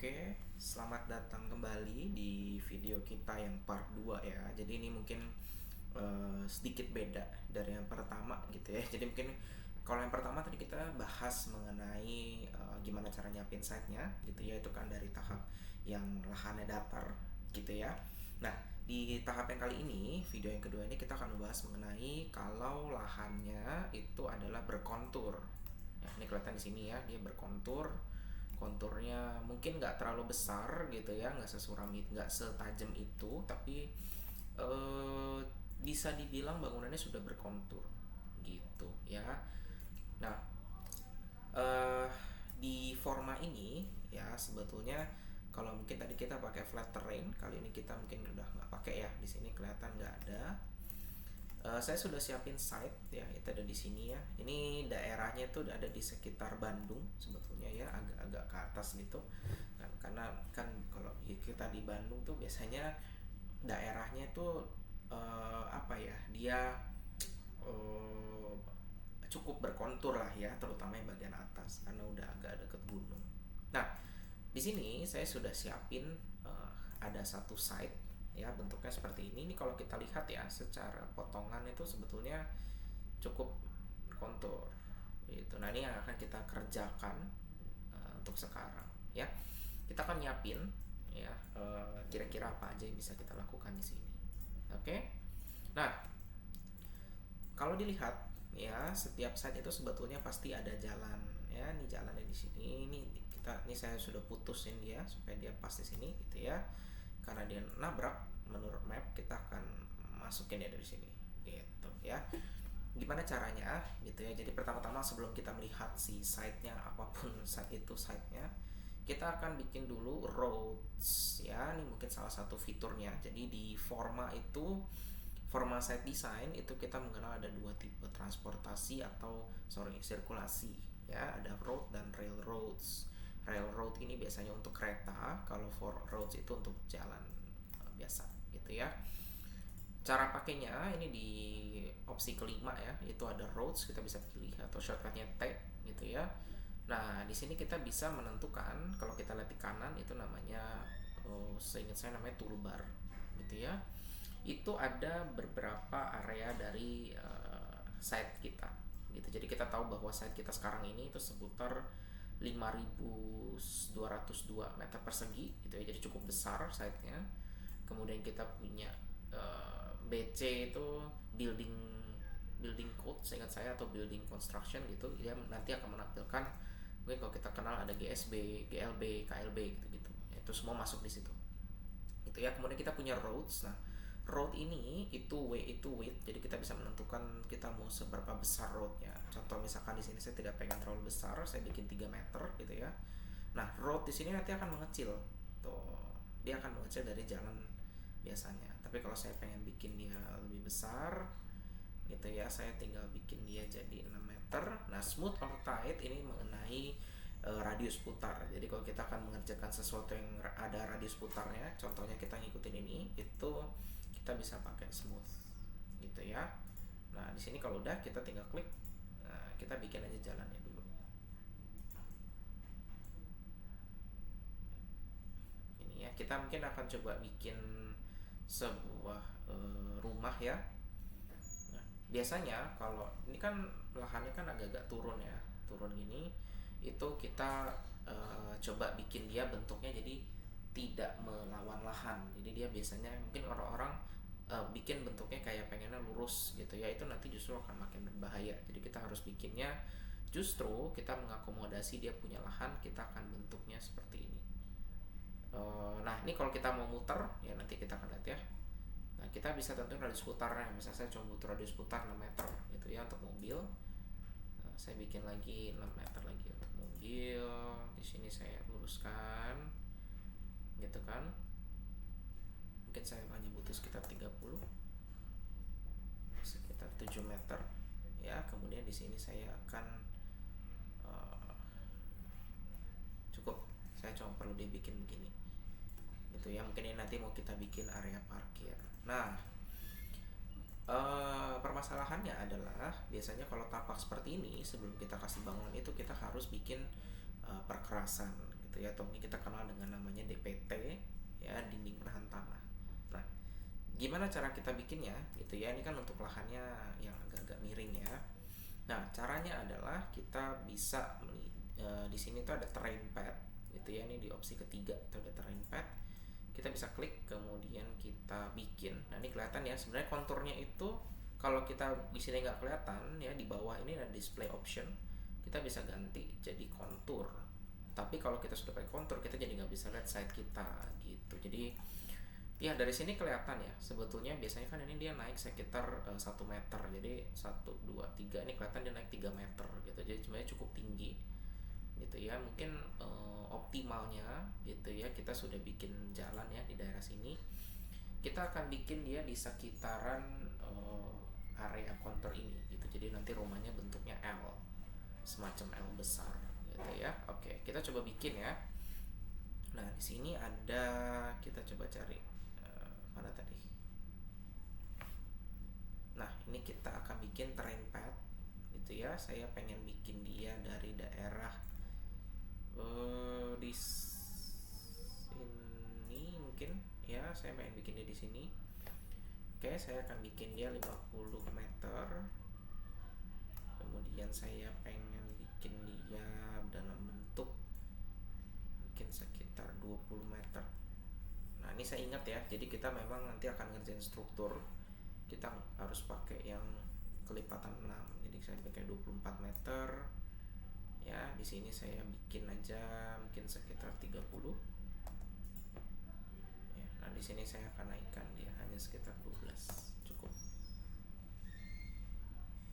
Oke, selamat datang kembali di video kita yang part 2 ya. Jadi ini mungkin sedikit beda dari yang pertama gitu ya. Jadi mungkin kalau yang pertama tadi kita bahas mengenai gimana cara nyiapin site-nya gitu ya. Itu kan dari tahap yang lahannya datar gitu ya. Nah, di tahap yang kali ini, video yang kedua ini kita akan membahas mengenai kalau lahannya itu adalah berkontur. Ya, ini kelihatan di sini ya, dia berkontur. Konturnya mungkin nggak terlalu besar gitu ya, nggak sesuram itu, nggak setajam itu, tapi eh, bisa dibilang bangunannya sudah berkontur gitu ya. Nah, eh, di forma ini ya sebetulnya kalau mungkin tadi kita pakai flat terrain, kali ini kita mungkin udah nggak pakai ya. Di sini kelihatan nggak ada. Saya sudah siapin site ya, itu ada di sini ya. Ini daerahnya tuh ada di sekitar Bandung sebetulnya ya, agak-agak ke atas gitu. Nah, karena kan kalau kita di Bandung tuh biasanya daerahnya tuh apa ya, dia eh, cukup berkontur lah ya, terutama yang bagian atas karena udah agak deket gunung. Nah, di sini saya sudah siapin ada satu site ya, bentuknya seperti ini. Ini kalau kita lihat ya secara potongan itu sebetulnya cukup kontur gitu. Nah, ini yang akan kita kerjakan untuk sekarang ya. Kita akan nyiapin ya kira-kira apa aja yang bisa kita lakukan di sini. Oke. Nah, kalau dilihat ya setiap site itu sebetulnya pasti ada jalan ya. Ini jalannya di sini. Ini saya sudah putusin dia supaya dia pas di sini gitu ya. Karena dia nabrak menurut map, kita akan masukin dia dari sini gitu ya. Gimana caranya gitu ya. Jadi pertama-tama sebelum kita melihat si site-nya, apapun site itu site-nya, kita akan bikin dulu roads ya. Ini mungkin salah satu fiturnya. Jadi di forma itu, forma site design itu kita mengenal ada dua tipe transportasi atau sirkulasi ya. Ada road dan railroads. Railroad ini biasanya untuk kereta, kalau for roads itu untuk jalan biasa gitu ya. Cara pakainya ini di opsi kelima ya, itu ada roads, kita bisa pilih atau shortcutnya T gitu ya. Nah, di sini kita bisa menentukan, kalau kita lihat di kanan itu namanya, seingat saya namanya toolbar gitu ya. Itu ada beberapa area dari site kita gitu. Jadi kita tahu bahwa site kita sekarang ini itu seputar 5.202 meter persegi gitu ya. Jadi cukup besar site-nya. Kemudian kita punya BC itu building building code seingat saya, atau building construction gitu. Dia nanti akan menampilkan, mungkin kalau kita kenal ada GSB, GLB, KLB gitu-gitu. Itu semua masuk di situ. Itu ya. Kemudian kita punya roads. Nah, road ini itu width, jadi kita bisa menentukan kita mau seberapa besar roadnya. Contoh misalkan di sini saya tidak pengen terlalu besar, saya bikin 3 meter gitu ya. Nah, road di sini nanti akan mengecil tuh, dia akan mengecil dari jalan biasanya. Tapi kalau saya pengen bikin dia lebih besar gitu ya, saya tinggal bikin dia jadi 6 meter. Nah, smooth or tight ini mengenai radius putar. Jadi kalau kita akan mengerjakan sesuatu yang ada radius putarnya, contohnya kita ngikutin ini, itu kita bisa pakai smooth gitu ya. Nah, di sini kalau udah kita tinggal klik. Nah, kita bikin aja jalannya dulu. Ini ya, kita mungkin akan coba bikin sebuah rumah ya. Nah, biasanya kalau ini kan lahannya kan agak-agak turun ya, turun gini, itu kita coba bikin dia bentuknya jadi tidak melawan lahan. Jadi dia biasanya mungkin orang-orang bikin bentuknya kayak pengennya lurus gitu ya, itu nanti justru akan makin berbahaya. Jadi kita harus bikinnya justru kita mengakomodasi dia punya lahan, kita akan bentuknya seperti ini. Nah, ini kalau kita mau muter ya, nanti kita akan lihat ya. Nah, kita bisa tentuin radius putarnya. Misalnya saya coba butuh radius putar 6 meter gitu ya untuk mobil. Nah, saya bikin lagi 6 meter lagi untuk mobil. Di sini saya luruskan gitu kan. Mungkin saya hanya butuh sekitar 7 meter ya. Kemudian di sini saya akan cukup, saya cuma perlu dibikin begini gitu ya. Mungkin ini nanti mau kita bikin area parkir. Nah, permasalahannya adalah biasanya kalau tapak seperti ini, sebelum kita kasih bangunan itu kita harus bikin perkerasan gitu ya, atau ini kita kenal dengan namanya DPT ya, dinding penahan tanah. Nah, gimana cara kita bikinnya gitu ya, ini kan untuk lahannya yang agak-agak miring ya. Nah, caranya adalah kita bisa di sini tuh ada terrain pad gitu ya, ini di opsi ketiga itu ada terrain pad. Kita bisa klik kemudian kita bikin. Nah, ini kelihatan ya sebenarnya konturnya itu, kalau kita di sini nggak kelihatan ya, di bawah ini ada display option, kita bisa ganti jadi kontur. Tapi kalau kita sudah pakai kontur, kita jadi nggak bisa lihat side kita gitu. Jadi ya dari sini kelihatan ya, sebetulnya biasanya kan ini dia naik sekitar 1 meter, jadi 1, 2, 3 ini kelihatan dia naik 3 meter gitu, jadi sebenarnya cukup tinggi gitu ya. Mungkin optimalnya gitu ya, kita sudah bikin jalan ya di daerah sini, kita akan bikin dia di sekitaran area kontur ini gitu, jadi nanti rumahnya bentuknya L, semacam L besar gitu ya. Oke, kita coba bikin ya. Nah, di sini ada, kita coba cari mana tadi. Nah, ini kita akan bikin terrain pad gitu ya. Saya pengen bikin dia dari daerah di sini mungkin ya, saya pengen bikin dia di sini. Oke, saya akan bikin dia 50 meter. Kemudian saya pengen bikin dia dalam bentuk mungkin sekitar 20 meter. Nah, ini saya ingat ya, jadi kita memang nanti akan ngerjain struktur, kita harus pakai yang kelipatan 6. Jadi saya pakai 24 meter. Ya, di sini saya bikin aja mungkin sekitar 30. Ya, nah di sini saya akan naikkan dia hanya sekitar 12. Cukup.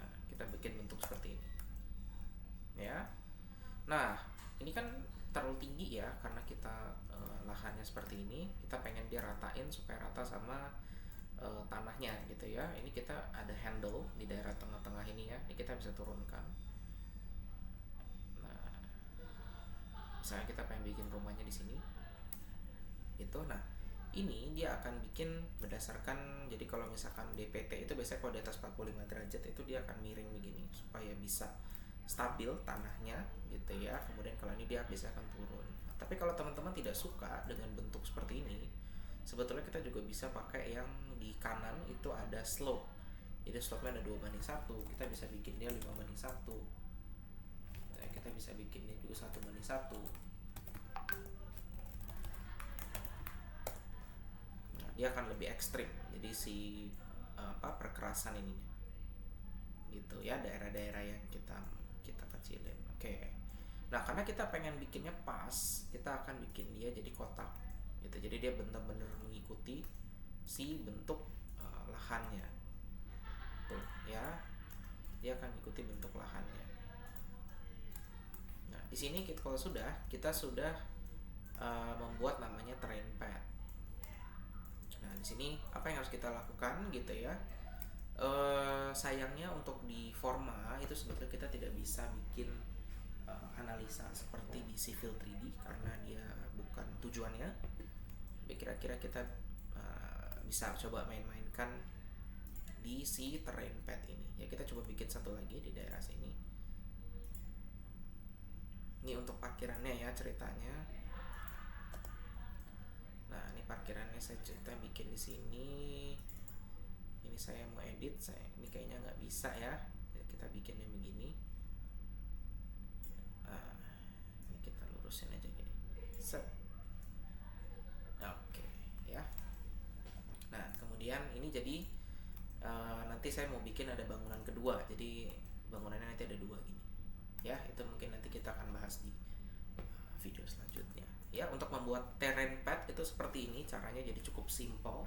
Nah, kita bikin bentuk seperti ini. Ya. Nah, ini kan terlalu tinggi ya, karena kita lahannya seperti ini, kita pengen dia ratain supaya rata sama tanahnya gitu ya. Ini kita ada handle di daerah tengah-tengah ini ya, ini kita bisa turunkan. Nah, misalnya kita pengen bikin rumahnya di sini itu. Nah, ini dia akan bikin berdasarkan, jadi kalau misalkan DPT itu biasanya kalau di atas 45 derajat itu dia akan miring begini supaya bisa stabil tanahnya gitu ya. Kemudian kalau ini dia bisa akan turun. Tapi kalau teman-teman tidak suka dengan bentuk seperti ini, sebetulnya kita juga bisa pakai yang di kanan itu ada slope. Jadi slope-nya ada 2:1, kita bisa bikin dia 5:1. Nah, kita bisa bikin dia juga 1:1. Nah, dia akan lebih ekstrim. Jadi si perkerasan ini gitu ya, daerah-daerah yang kita kecilin. Oke. Nah, karena kita pengen bikinnya pas, kita akan bikin dia jadi kotak gitu. Jadi dia benar-benar mengikuti si bentuk lahannya. Tuh ya. Dia akan mengikuti bentuk lahannya. Nah, di sini kalau kita sudah membuat namanya terrain pad. Nah, di sini apa yang harus kita lakukan gitu ya? Sayangnya untuk di Forma itu sebetulnya kita tidak bisa bikin analisa seperti di Civil 3D karena dia bukan tujuannya. Tapi kira-kira kita bisa coba main-mainkan di si terrain pad ini. Ya, kita coba bikin satu lagi di daerah sini. Ini untuk parkirannya ya ceritanya. Nah, ini parkirannya saya bikin di sini. Ini saya mau edit, ini kayaknya nggak bisa ya. Kita bikinnya begini. Ini kita lurusin aja gini. Set. Oke ya. Nah, kemudian ini jadi nanti saya mau bikin ada bangunan kedua. Jadi bangunannya nanti ada 2 gini. Ya, itu mungkin nanti kita akan bahas di video selanjutnya. Ya, untuk membuat terrain pad itu seperti ini caranya, jadi cukup simple.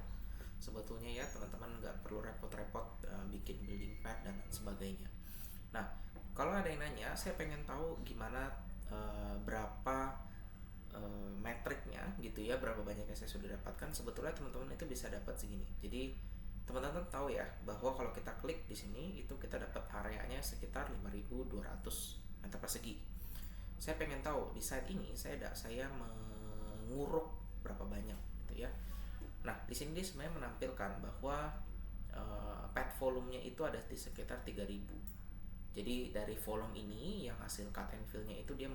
Sebetulnya ya, teman-teman nggak perlu repot-repot bikin building pad dan sebagainya. Nah, kalau ada yang nanya, saya pengen tahu gimana berapa metriknya gitu ya, berapa banyak yang saya sudah dapatkan. Sebetulnya teman-teman itu bisa dapat segini. Jadi teman-teman tahu ya bahwa kalau kita klik di sini itu kita dapat areanya sekitar 5.200 meter persegi. Saya pengen tahu di site ini saya menguruk berapa banyak gitu ya. Nah, di sini dia sebenarnya menampilkan bahwa pad volumenya itu ada di sekitar 3.000. Jadi dari volume ini yang hasil cut and fill-nya itu dia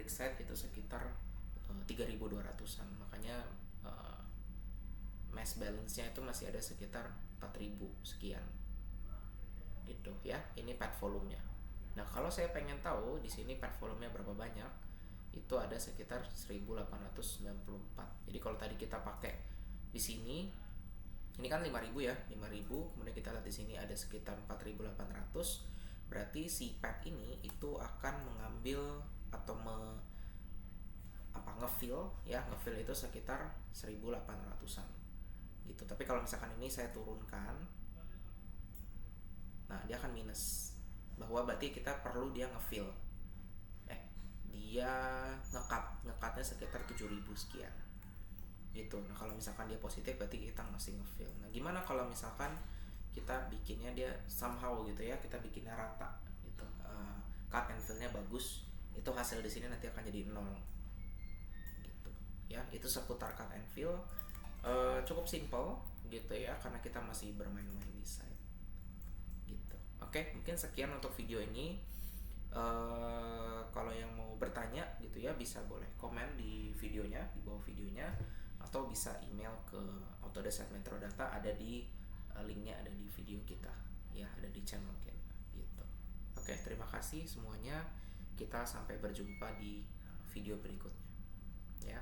side itu sekitar 3.200-an, makanya mass balance-nya itu masih ada sekitar 4.000 sekian gitu ya. Ini pad volume-nya. Nah, kalau saya pengen tahu di sini pad volume-nya berapa banyak, itu ada sekitar 1894. Jadi kalau tadi kita pakai di sini, ini kan 5.000 ya, 5.000, kemudian kita lihat di sini ada sekitar 4.800, berarti si pad ini itu akan mengambil atau ngefill ya, ngefill itu sekitar 1.800-an gitu. Tapi kalau misalkan ini saya turunkan, nah dia akan minus, bahwa berarti kita perlu dia ngefill, dia ngekatnya sekitar 7.000 sekian gitu. Nah kalau misalkan dia positif berarti kita masih ngefill. Nah gimana kalau misalkan kita bikinnya dia somehow gitu ya, kita bikinnya rata gitu, cut and fill-nya bagus, itu hasil di sini nanti akan jadi 0 gitu ya. Itu seputar cut and fill, cukup simple gitu ya, karena kita masih bermain-main di side gitu. Oke, mungkin sekian untuk video ini. Kalau yang mau bertanya gitu ya, bisa boleh komen di videonya, di bawah videonya, atau bisa email ke Autodesk Metro Data, ada di linknya ada di video kita ya, ada di channel kita gitu. Oke, terima kasih semuanya, kita sampai berjumpa di video berikutnya ya.